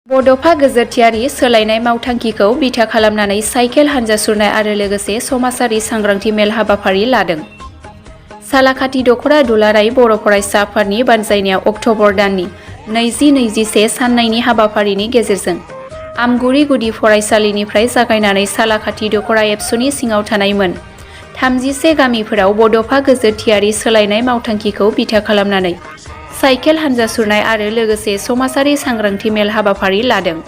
बड'फा गोजोरथियारि सोलायनाय मावथांखिखौ बिथा खालामनानै साइकेल हानजा सुरनाय आरो लोगोसे समाजारि सांग्रांथि मेल हाबाफारि लादों। सालाकाथि दख'रा दुलाराय बर' फरायसा आफादनि बानजायनायाव अक्ट'बर दाननि 20-21 साननायनि हाबाफारिनि गेजेरजों आमगुरि गुदि फरायसालिनिफ्राय जागायनानै सालाकाथि दख'रा एबसुनि सिङाव थानाय मोन 31 गामिफोराव बड'फा गोजोरथियारि सोलायनाय मावथांखिखौ बिथा खालामनानै साइकेल हानजा सुरनाय आरो लोगोसे समाजारि सांग्रांथि मेल हाबाफारि लादों।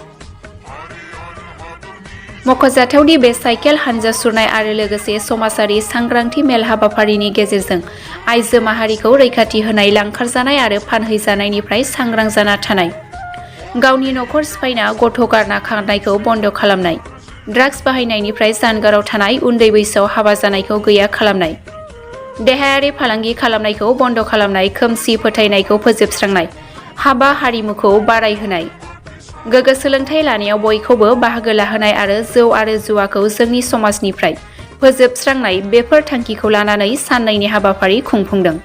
मख'जाथावदि बे साइकेल हानजा सुरनाय आरो लोगोसे समाजारि सांग्रांथि मेल हाबाफारिनि गेजेरजों आइजो माहारिखौ रैखाथि होनाय, लांखारजानाय आरो फानहैजानायनिफ्राय सांग्रां जाना थानाय, गावनि नख'र सिफायना गथ' गारना खारनायखौ बन्द' खालामनाय, ड्राग्स बाहायनायनिफ्राय जानगाराव थानाय, उन्दै बैसोआव हाबा जानायखौ गैया खालामनाय, देहायारि फालांगि खालामनायखौ बन्द' खालामनाय, खोमसि फोथायनायखौ फोजोबस्रांनाय, हाबा हारिमुखौ बारायहोनाय, गोग्गो सोलोंथाइ लानायाव बयखौबो बाहागो लाहोनाय आरो जौ आरो जुवाखौ जोंनि समाजनिफ्राय फोजोबस्रांनाय बेफोर थांखिखौ लानानै साननैनि हाबाफारि खुंफुंदों।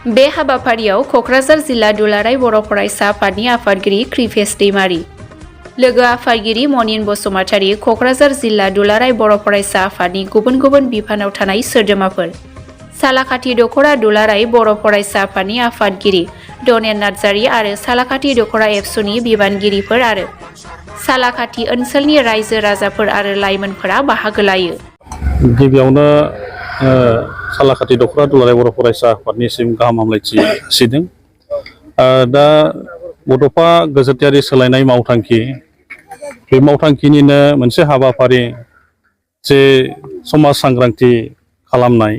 बे हाबाफारियाव क'क्राझार जिल्ला दुलाराय बर' फरायसा आफादनि आफादगिरि कृपेश दैमारी, लोगो आफादगिरि मनिन बसुमतारी, क'क्राझार जिल्ला दुलाराय बर' फरायसा आफादनि गुबुन गुबुन बिफानाव थानाय सोद्रोमाफोर, सालाकाथि दख'रा दुलाराय बर' फरायसा आफादनि आफादगिरि डनेन नार्जारी आरो सालाकाथि दख'रा एबसुनि बिबानगिरिफोर आरो सालाकाथि ओनसोलनि रायजो राजाफोर आरो लाइमोनफोरा बाहागो लायो। गिबियावनो सालाकाथि दख'रा दुलाराय बर' फरायसा आफादनिसिम गाहाम हामलायथि जासिदों। दा बड'फा गोजोरथियारि सोलायनाय मावथांखि, बे मावथांखिनिनो मोनसे हाबाफारि जे समाज सांग्रांथि खालामनाय,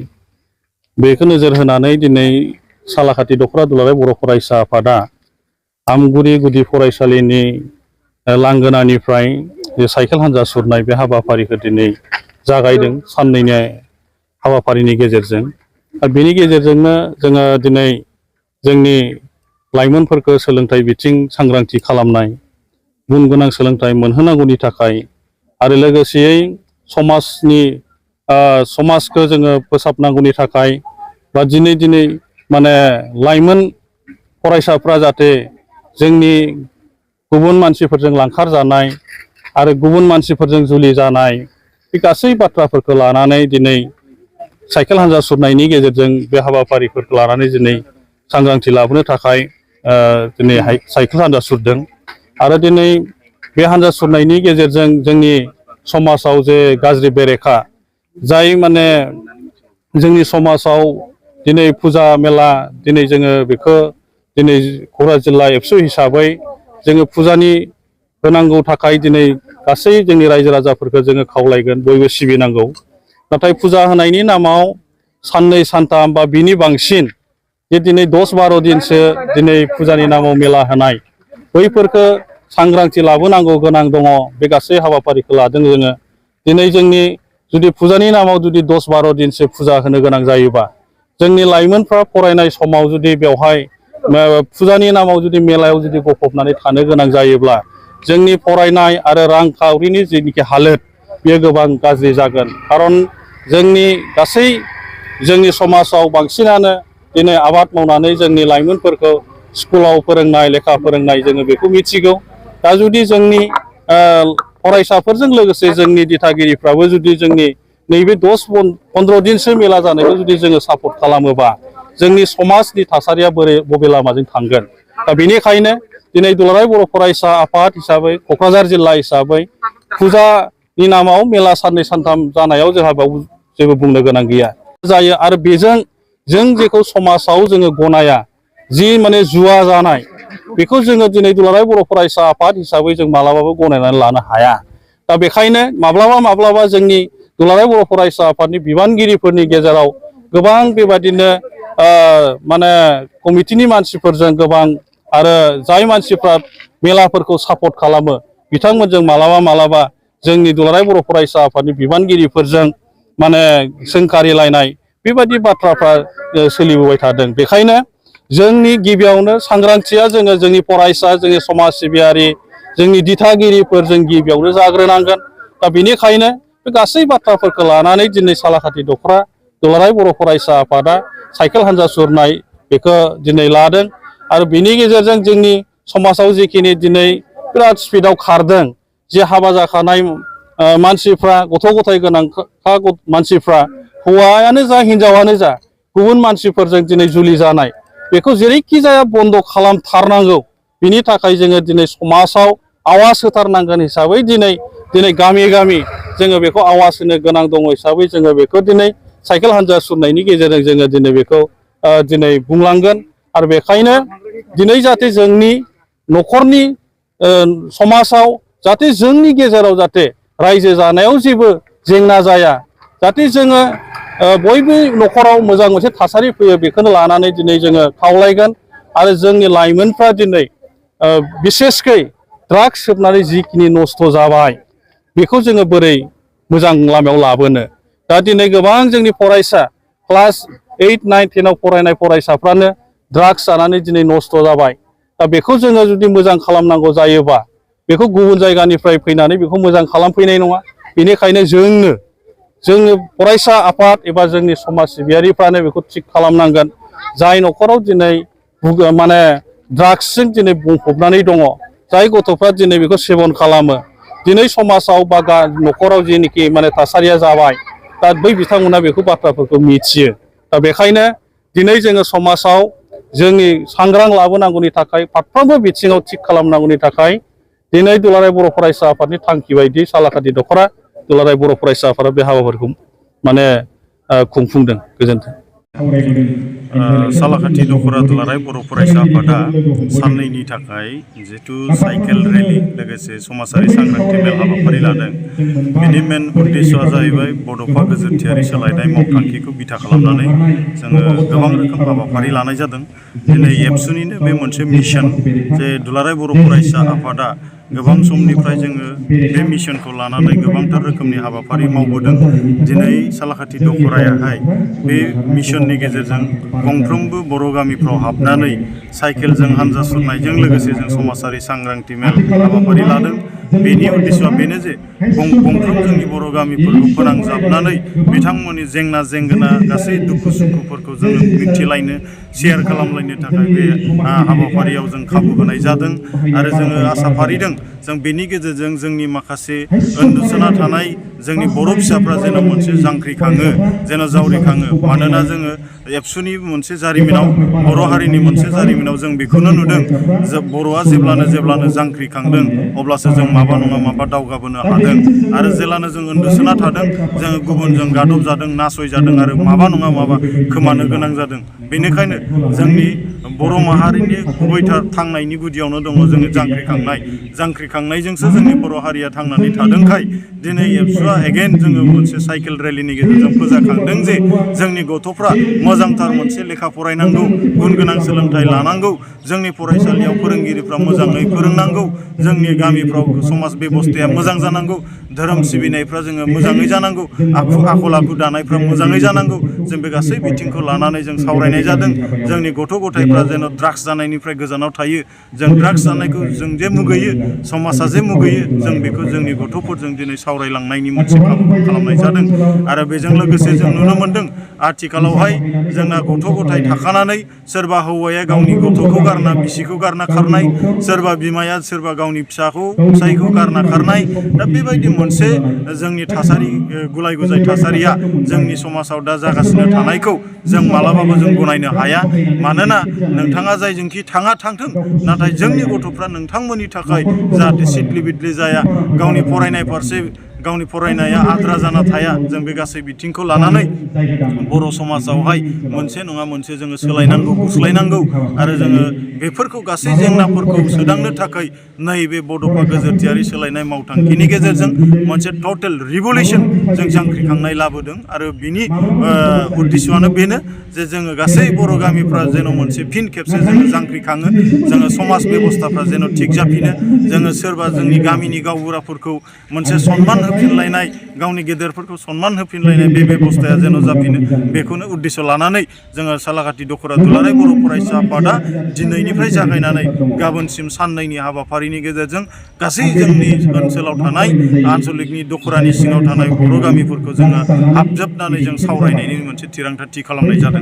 बेखौ नोजोर होनानै दिनै सालाकाथि दख'रा दुलाराय बर' फरायसा आफादा आमगुरि गुदि फरायसालिनि लांगोनानिफ्राय जे साइकेल हानजा सुरनाय बे हाबाफारिखौ दिनै जागायदों साननैनि हाबाफारिनि गेजेरजों। बेनि गेजेरजोंनो जोङो दिनै जोंनि लाइमोनफोरखौ सोलोंथाइ बिथिं सांग्रांथि खालामनाय, गुन गोनां सोलोंथाइ मोनहोनांगौनि थाखाय आरो लोगोसेयै समाजखौ जोङो फोसाबनांगौनि थाखाय बा दिनै माने लाइमोन फरायसाफ्रा जाहाथे जोंनि गुबुन मानसिफोरजों लांखार जानाय आरो गुबुन मानसिफोरजों जुलि जानाय बे गासै बाथ्राफोरखौ लानानै दिनै साइकेल हानजा सुरनायनि गेजेरजों बे हाबाफारिफोरखौ लानानै दिनै सांग्रांथि लाबोनो थाखाय दिनै साइकेल हानजा सुरदों। आरो दिनै बे हानजा सुरनायनि गेजेरजों जोंनि समाजाव जे गाज्रि बेरेखा जाय माने जोंनि समाजाव दिनै फुजा मेला, दिनै जोङो बेखौ दिनै क'क्राझार जिल्ला एबसु हिसाबै जोङो फुजानि होनांगौ थाखाय दिनै गासै जोंनि रायजो राजाफोरखौ जोङो खावलायगोन, बयबो सिबिनांगौ। नाथाय फुजा होनायनि नामाव साननै सानथाम बा बिनि बांसिन जे दिनै 10-12 दिनसो दिनै फुजानि नामाव मेला होनाय, बैफोरखौ सांग्रांथि लाबोनांगौ गोनां दङ। बे गासै हाबाफारिखौ लादों जोङो। दिनै जोंनि जुदि फुजानि नामाव जुदि 10-12 दिनसो फुजा होनो गोनां जायोबा, जोंनि लाइमोनफ्रा फरायनाय समाव जुदि बेवहाय फुजानि नामाव जुदि मेलायाव जुदि गफबनानै थानो गोनां जायोब्ला जोंनि फरायनाय आरो रांखावरिनि जेनिखि हालोद बेयो गोबां गाज्रि जागोन। खारन जोंनि समाजाव बांसिनानो दिनै आबाद मावनानै जोंनि लाइमोनफोरखौ स्कुलाव फोरोंनाय, लेखा फोरोंनाय जोङो बेखौ मिथिगौ। दा जुदि जोंनि फरायसाफोरजों लोगोसे जोंनि दिथागिरिफ्राबो जुदि जोंनि नैबे 10-15 दिनसो मेला जानायखौ जुदि जोङो सापर्ट खालामोबा जोंनि समाजनि थासारिया बबे लामाजों थांगोन। दा बेनिखायनो दिनै दुलाराय बर' फरायसा आफाद हिसाबै, क'क्राझार जिल्ला हिसाबै फुजानि नामाव मेला साननै सानथाम जानायाव जोंहा बेयाव जेबो बुंनो गोनां गैया जायो। आरो बेजों जों जेखौ समाजाव जोङो गनाया, जि माने जुवा जानाय, बेखौ जोङो दिनै दुलाराय बर' फरायसा आफाद हिसाबै जों मालाबाबो गनायनानै लानो हाया। दा बेखायनो माब्लाबा जोंनि दुलाराय बर' फरायसा आफादनि बिबानगिरिफोरनि गेजेराव गोबां बेबादिनो माने कमिटिनि मानसिफोरजों गोबां आरो जाय मानसिफ्रा मेलाफोरखौ सापर्ट खालामो बिथांमोनजों मालाबा जोंनि दुलाराय बर' फरायसा आफादनि बिबानगिरिफोरजों माने सोंखारिलायनाय बेबायदि बाथ्राफ्रा सोलिबोबाय थादों। बेखायनो जोंनि गिबियावनो सांग्रांथिया जोंनि फरायसा, जोंनि समाज सिबियारि, जोंनि दिथागिरिफोर जों गिबियावनो जाग्रोनांगोन। दा बेनिखायनो बे गासै बाथ्राफोरखौ लानानै दिनै सालाकाथि दख'रा दुलाराय बर' फरायसा आफादा साइकेल हानजा सुरनाय बेखौ दिनै लादों। आरो बिनि गेजेरजों जोंनि समाजाव जिखिनि दिनै बिराद स्पिडआव खारदों जे हाबा जाखानाय मानसिफ्रा गथ' गथाय गोनां मानसिफ्रा हौवायानो जा हिनजावानो जा गुबुन मानसिफोरजों दिनै जुलि जानाय बेखौ जेरैखि जाया बन्द' खालामथारनांगौ। बिनि थाखाय जोङो दिनै समाजाव आवाज होथारनांगोन हिसाबै दिनै गामि गामि जोङो बेखौ आवाज होनो गोनां दङ हिसाबै जोङो बेखौ दिनै साइकेल हान्जा सुरनायनि गेजेरजों जोङो दिनै बेखौ दिनै बुंलांगोन। आरो बेखायनो दिनै जाहाथे जोंनि न'खरनि समाजाव जाहाथे जोंनि गेजेराव जाहाथे रायजो जानायाव जेबो जेंना जाया, जाहाथे जोङो बयबो न'खराव मोजां मोनसे थासारि फैयो बेखौनो लानानै दिनै जोङो खावलायगोन। आरो जोंनि लाइमोनफ्रा दिनै बिसेसकै ड्राग्स सोबनानै जिखिनि नस्थ' जाबाय बेखौ जोङो बोरै मोजां लामायाव लाबोनो। दा दिनै गोबां जोंनि फरायसा क्लास 8, 9, 10आव फरायनाय फरायसाफ्रानो ड्राग्स जानानै दिनै नस्थ' जाबाय। दा बेखौ जोङो जुदि मोजां खालामनांगौ जायोबा बेखौ गुबुन जायगानिफ्राय फैनानै बेखौ मोजां खालामफैनाय नङा। बेनिखायनो जोङो फरायसा आफाद एबा जोंनि समाज सिबियारिफ्रानो बेखौ थिग खालामनांगोन। जाय न'खराव दिनै माने ड्राग्सजों दिनै बुंफबनानै दङ, जाय गथ'फ्रा दिनै बेखौ सेबन खालामो, दिनै समाजाव बा न'खराव जेनोखि माने थासारिया जाबाय, दा बै बिथांमोना बेखौ बाथ्राफोरखौ मिथियो। दा बेखायनो दिनै जोङो समाजाव जोंनि सांग्रां लाबोनांगौनि थाखाय फारफ्रोमबो बिथिङाव थिग खालामनांगौनि थाखाय दिनै दुलाराय बर' फरायसा आफादनि थांखि बायदि सालाकाथि दख'रा दुलाराय बर' फरायसा आफादा बे हाबाफारिखौ माने खुंफुंदों। गोजोन्थों। सालाकाथि दख'रा दुलाराय बर' फरायसा आफादा साननैनि थाखाय जिहेतु साइकेल रेलि लोगोसे समाजारि सांग्रांथि मेल हाबाफारि लादों। बेनि मेन उद्देश्यआ जाहैबाय बड'फा गोजोरथियारि सोलायनाय मावथांखिखौ बिथा खालामनानै जोङो गोबां रोखोम हाबाफारि लानाय जादों। दिनै एबसुनिनो बे मोनसे मिशन जे दुलाराय बर' फरायसा आफादा गोबां समनिफ्राय जोङो बे मिशनखौ लानानै गोबांथार रोखोमनि हाबाफारि मावबोदों। दिनै सालाकाथि दख'रायाहाय बे मिशननि गेजेरजों गंफ्रोमबो बर' गामिफ्राव हाबनानै साइकेलजों हान्जा सुरनायजों लोगोसे जों समाजारि सांग्रांथि मेल हाबाफारि लादों। बेनि उद्देश्यआ बेनो जे गंफ्रोम जोंनि बर' गामिफोरखौ फोनांजाबनानै बिथांमोननि जेंना जेंगोना गासै दुखु सुखुफोरखौ जोङो मिथिलायनो शेयार खालामलायनो थाखाय बे हाबाफारियाव जों खाबु होनाय जादों। आरो जोङो आसा फारिदों जों बेनि गेजेरजों जोंनि माखासे उन्दुसोना थानाय जोंनि बर' फिसाफ्रा जेन' मोनसे जांख्रिखाङो, जेन' जावरिखाङो। मानोना जोङो एबसुनि मोनसे जारिमिनाव, बर' हारिनि मोनसे जारिमिनाव जों बेखौनो नुदों जे बर'आ जेब्लानो जांख्रिखांदों अब्लासो जों माबा नङा माबा दावगाबोनो हादों। आरो जेब्लानो जों उन्दुसोना थादों जोङो गुबुनजों गादब जादों, नासयजादों आरो माबा नङा माबा खोमानो गोनां जादों। बेनिखायनो जोंनि बर' माहारिनि गुबैथार थांनायनि गुदियावनो दङ जोङो जांख्रिखांनायजोंसो जोंनि बर' हारिया थांनानै थादोंखाय दिनै एबसुआ एगेन जोङो मोनसे साइकेल रेलिनि गेजेरजों फोजाखांदों जे जोंनि गथ'फ्रा मोजांथार मोनसे लेखा फरायनांगौ, गुन गोनां सोलोंथाइ लानांगौ, जोंनि फरायसालियाव फोरोंगिरिफ्रा मोजाङै फोरोंनांगौ, जोंनि गामिफ्राव समाज बेबस्थाया मोजां जानांगौ, धोरोम सिबिनायफ्रा जोङो मोजाङै जानांगौ, आखल आखु दानायफ्रा मोजाङै जानांगौ। जों बे गासै बिथिंखौ लानानै जों सावरायनाय जादों। जोंनि गथ' गथायफ्रा जेन' ड्राग्स जानायनिफ्राय गोजानाव थायो। जों ड्राग्स जानायखौ जों जे मुगैयो, समाजा जे मुगैयो, जों बेखौ जोंनि गथ'फोरजों दिनै सावरायलांनायनि मोनसे खाबुखौ खालामनाय जादों। आरो बेजों लोगोसे जों नुनो मोन्दों आथिखालावहाय जोंना गथ' गथाय थाखानानै सोरबा हौवाया गावनि गथ'खौ गारना बिसिखौ गारना खारनाय, सोरबा बिमाया सोरबा गावनि फिसायखौ गारना खारनाय। दा बेबायदि मोनसे जोंनि थासारि, गुलाय गुजाय थासारिया जोंनि समाजाव दा जागासिनो थानायखौ जों मालाबाबो जों गनायनो हाया। मानोना नोंथाङा जायजोंखि थांथों, नाथाय जोंनि गथ'फ्रा नोंथांमोननि थाखाय जाहाथे सिदलि बिदलि जाया, गावनि फरायनाय फारसे गावनि फरायनाया आद्रा जाना थाया, जों बे गासै बिथिंखौ लानानै बर' समाजावहाय मोनसे नङा मोनसे जोङो सोलायनांगौ, गुस्लायनांगौ। आरो जोङो बेफोरखौ गासै जेंनाफोरखौ सोदांनो थाखाय नैबे बड'फा गोजोरथियारि सोलायनाय मावथांखिनि गेजेरजों मोनसे टटेल रिभलिउसन जों जांख्रिखांनाय लाबोदों। आरो बिनि उद्देश्यआनो बेनो जे जोङो गासै बर' गामिफ्रा जेन' मोनसे फिन खेबसे जोङो जांख्रिखाङो, जोङो समाज बेबस्थाफ्रा जेन' थिग जाफिनो, जोङो सोरबा जोंनि गामिनि गावबुराफोरखौ मोनसे सनमान होफिनलायनाय, गावनि गेदेरफोरखौ सनमान होफिनलायनाय बे बेबस्थाया जेन' जाफिनो, बेखौनो उद्देश्य लानानै जोङो सालाकाथि दख'रा दुलाराय बर' फरायसा आफादा दिनैनिफ्राय जागायनानै गाबोनसिम साननैनि हाबाफारिनि गेजेरजों गासै जोंनि ओनसोलाव थानाय आन्सलिकनि दख'रानि सिङाव थानाय बर' गामिफोरखौ जोङो हाबजोबनानै जों सावरायनायनि मोनसे थिरांथा थि खालामनाय जादों।